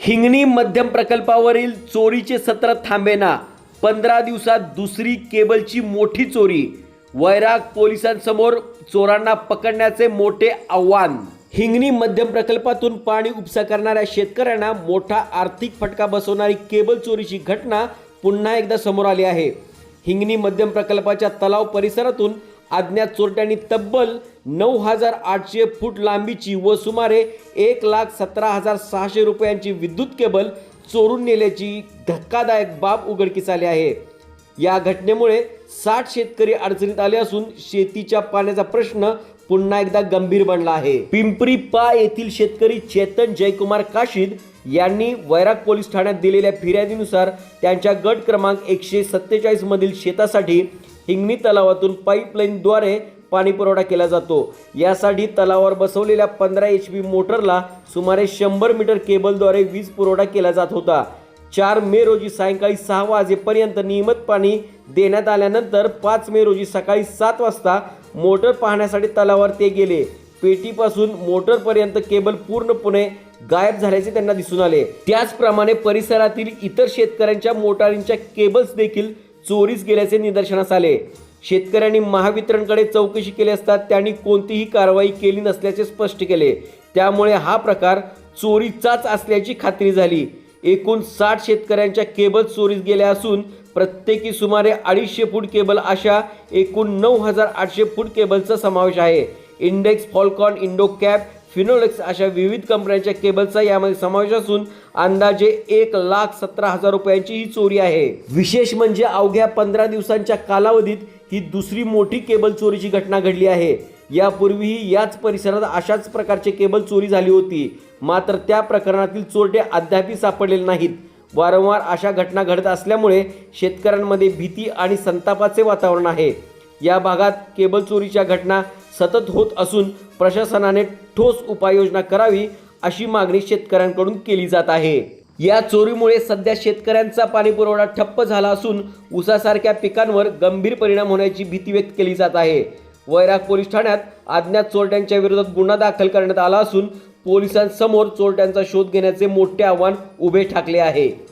हिंगणी मध्यम प्रकल्पावरील चोरीचे सत्र थांबेना. 15 दिवसात दुसरी केबलची मोठी चोरी. वैराग पोलिसांसमोर चोरांना पकडण्याचे मोठे आव्हान. हिंगणी मध्यम प्रकल्पातून पाणी उपसा करणाऱ्या शेतकऱ्यांना मोठा आर्थिक फटका बसवणारी केबल चोरीची घटना पुन्हा एकदा समोर आली आहे. हिंगणी मध्यम प्रकल्पाच्या तलाव परिसरातून अज्ञात चोरट्यांनी तब्बल 9,800 फूट लांबीची व सुमारे 1,17,600 रुपयांची विद्युत केबल चोरून नेल्याची धक्कादायक बाब उघडकीस आली आहे. या घटनेमुळे 60 शेतकरी अडचणीत आले असून शेतीच्या पाण्याचा प्रश्न पुन्हा एकदा गंभीर बनला आहे. पिंपरी पा येथील शेतकरी चेतन जयकुमार काशीद यांनी वैराग पोलीस ठाण्यात दिलेल्या फिर्यादीनुसार त्यांच्या गट क्रमांक 147 मधील शेतासाठी हिंगणी तलावातून पाईपलाईनद्वारे पाणी पुरवठा केला जातो. यासाठी तलावावर बसवलेल्या 15 HP मोटरला सुमारे 100 मीटर केबलद्वारे वीज पुरवठा केला जात होता. 4 मे रोजी सायंकाळी 6 वाजेपर्यंत नियमित पाणी देण्यात आल्यानंतर 5 मे रोजी सकाळी 7 वाजता मोटर पाहण्यासाठी तलावावर ते गेले. पेटीपासून मोटरपर्यंत केबल पूर्णपणे गायब झाल्याचे त्यांना दिसून आले. त्याचप्रमाणे परिसरातील इतर शेतकऱ्यांच्या मोटारींच्या केबल्स देखील चोरीस गेल्याचे निदर्शनास आले. शेतकऱ्यांनी महावितरणकडे चौकशी केली असता त्यांनी कोणतीही कारवाई केली नसल्याचे स्पष्ट केले. त्यामुळे हा प्रकार चोरीचाच असल्याची खात्री झाली. एकूण 60 शेतकऱ्यांच्या केबल चोरीस गेल्या असून प्रत्येकी सुमारे 250 फूट केबल अशा एकूण 9,800 फूट केबलचा समावेश आहे. इंडेक्स, फॉल्कॉन, इंडोकॅप, फिनोलेक्स अशा विविध कंपन्यांच्या केबलचा यामध्ये समावेश असून अंदाजे 1,17,000 रुपयांची ही चोरी आहे. विशेष म्हणजे अवघ्या 15 दिवसांच्या कालावधीत ही दुसरी मोठी केबल चोरीची घटना घडली आहे. यापूर्वीही याच परिसरात अशाच प्रकारची केबल चोरी झाली होती, मात्र त्या प्रकरणातील चोरटे अद्यापही सापडलेले नाहीत. वारंवार अशा घटना घडत असल्यामुळे शेतकऱ्यांमध्ये भीती आणि संतापाचे वातावरण आहे. या भागात केबल चोरीच्या घटना सतत होत असून प्रशासनाने ठोस उपाययोजना करावी अशी मागणी शेतकऱ्यांकडून केली जात आहे. या चोरीमुळे सध्या शेतकऱ्यांचा पाणी पुरवठा ठप्प झाला असून ऊसासारख्या पिकांवर गंभीर परिणाम होण्याची भीती व्यक्त केली जात आहे. वैराग पोलीस ठाण्यात अज्ञात चोरट्यांच्या विरोधात गुन्हा दाखल करण्यात आला असून पोलिसांसमोर चोरट्यांचा शोध घेण्याचे मोठे आव्हान उभे ठाकले आहे.